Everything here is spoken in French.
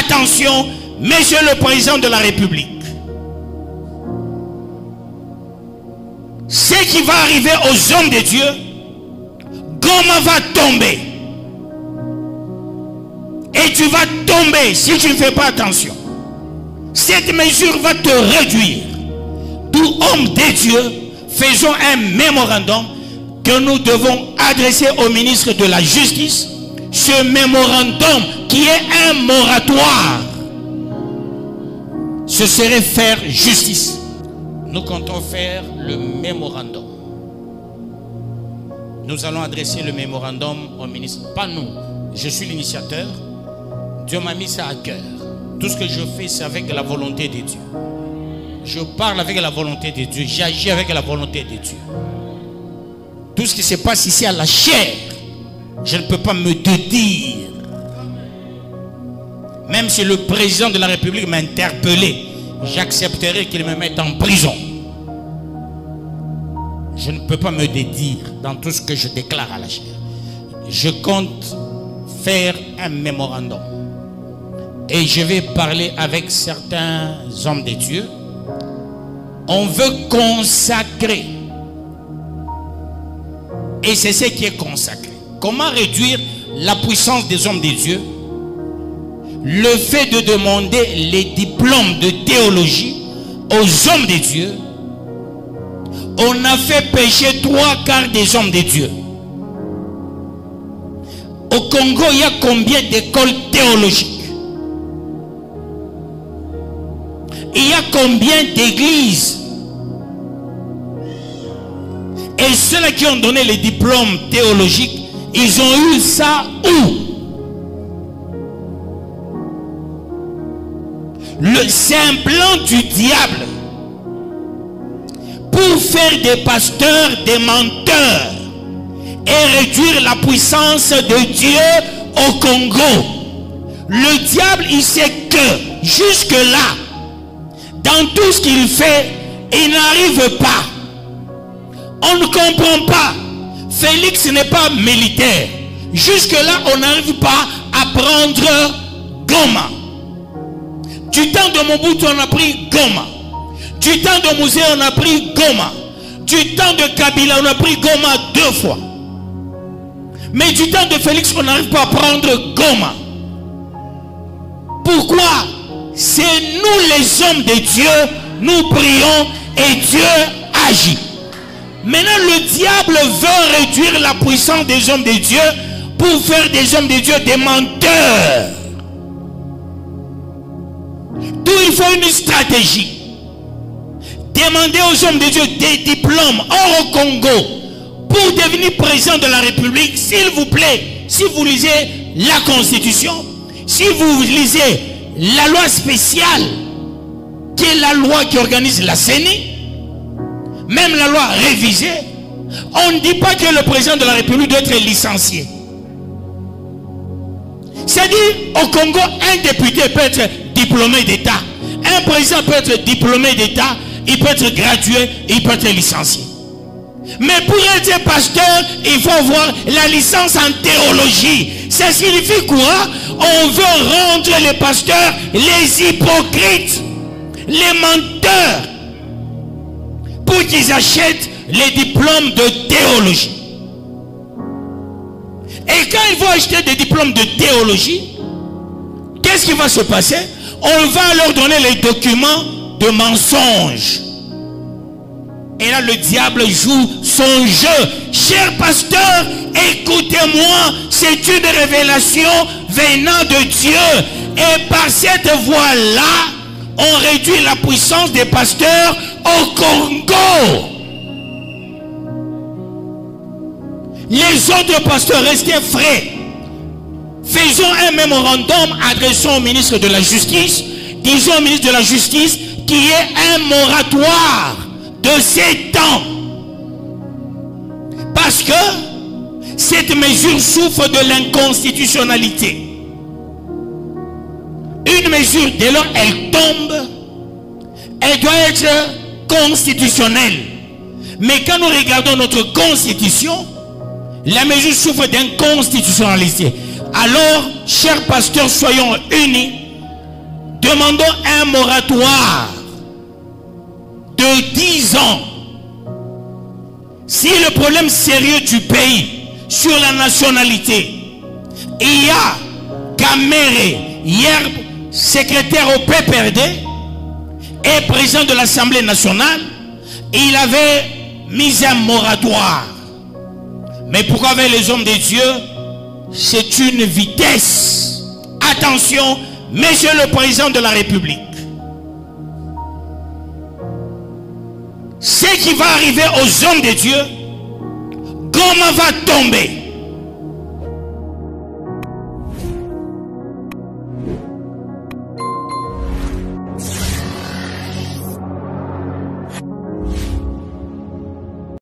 attention, Monsieur le Président de la République. Ce qui va arriver aux hommes de Dieu, Goma va tomber. Et tu vas tomber si tu ne fais pas attention. Cette mesure va te réduire. D'où, hommes de Dieu, faisons un mémorandum que nous devons adresser au ministre de la Justice. Ce mémorandum qui est un moratoire, ce serait faire justice. Nous comptons faire le mémorandum. Nous allons adresser le mémorandum au ministre. Pas nous. Je suis l'initiateur. Dieu m'a mis ça à cœur. Tout ce que je fais, c'est avec la volonté de Dieu. Je parle avec la volonté de Dieu. J'agis avec la volonté de Dieu. Tout ce qui se passe ici à la chair, je ne peux pas me dédire. Même si le président de la République m'a interpellé, j'accepterai qu'il me mette en prison. Je ne peux pas me dédire dans tout ce que je déclare à la chair. Je compte faire un mémorandum. Et je vais parler avec certains hommes de Dieu. On veut consacrer. Et c'est ce qui est consacré. Comment réduire la puissance des hommes de Dieu? Le fait de demander les diplômes de théologie aux hommes de Dieu. On a fait pécher 3/4 des hommes de Dieu. Au Congo, il y a combien d'écoles théologiques? Il y a combien d'églises? Et ceux-là qui ont donné les diplômes théologiques, ils ont eu ça où? C'est un plan du diable pour faire des pasteurs des menteurs et réduire la puissance de Dieu au Congo. Le diable, il sait que jusque-là, dans tout ce qu'il fait, il n'arrive pas. On ne comprend pas. Félix n'est pas militaire. Jusque-là, on n'arrive pas à prendre Goma. Du temps de Mobutu, on a pris Goma. Du temps de Mouzé, on a pris Goma. Du temps de Kabila, on a pris Goma 2 fois. Mais du temps de Félix, on n'arrive pas à prendre Goma. Pourquoi? C'est nous les hommes de Dieu, nous prions et Dieu agit. Maintenant, le diable veut réduire la puissance des hommes de Dieu pour faire des hommes de Dieu des menteurs. D'où il faut une stratégie. Demander aux hommes de Dieu des diplômes hors au Congo pour devenir président de la République, s'il vous plaît, si vous lisez la Constitution, si vous lisez la loi spéciale, qui est la loi qui organise la CENI, même la loi révisée, on ne dit pas que le président de la République doit être licencié. C'est-à-dire, au Congo, un député peut être diplômé d'État. Un président peut être diplômé d'État, il peut être gradué, il peut être licencié. Mais pour être pasteur, il faut avoir la licence en théologie. Ça signifie quoi? On veut rendre les pasteurs les hypocrites, les menteurs, pour qu'ils achètent les diplômes de théologie. Et quand ils vont acheter des diplômes de théologie, qu'est-ce qui va se passer? On va leur donner les documents de mensonges. Et là, le diable joue son jeu. Cher pasteur, écoutez-moi, c'est une révélation venant de Dieu. Et par cette voie-là, on réduit la puissance des pasteurs au Congo. Les autres pasteurs, restez frais. Faisons un mémorandum, adressons au ministre de la Justice. Disons au ministre de la Justice qu'il y ait un moratoire de 7 ans. Parce que cette mesure souffre de l'inconstitutionnalité. Une mesure, dès lors elle tombe, elle doit être constitutionnelle. Mais quand nous regardons notre constitution, la mesure souffre d'inconstitutionnalité. Alors, chers pasteurs, soyons unis demandons un moratoire de 10 ans. Si le problème sérieux du pays sur la nationalité, il y a Kamere, hier secrétaire au PPRD et président de l'Assemblée nationale, il avait mis un moratoire. Mais pourquoi avec les hommes de Dieu, c'est une vitesse. Attention, Monsieur le Président de la République. Ce qui va arriver aux hommes de Dieu, Goma va tomber.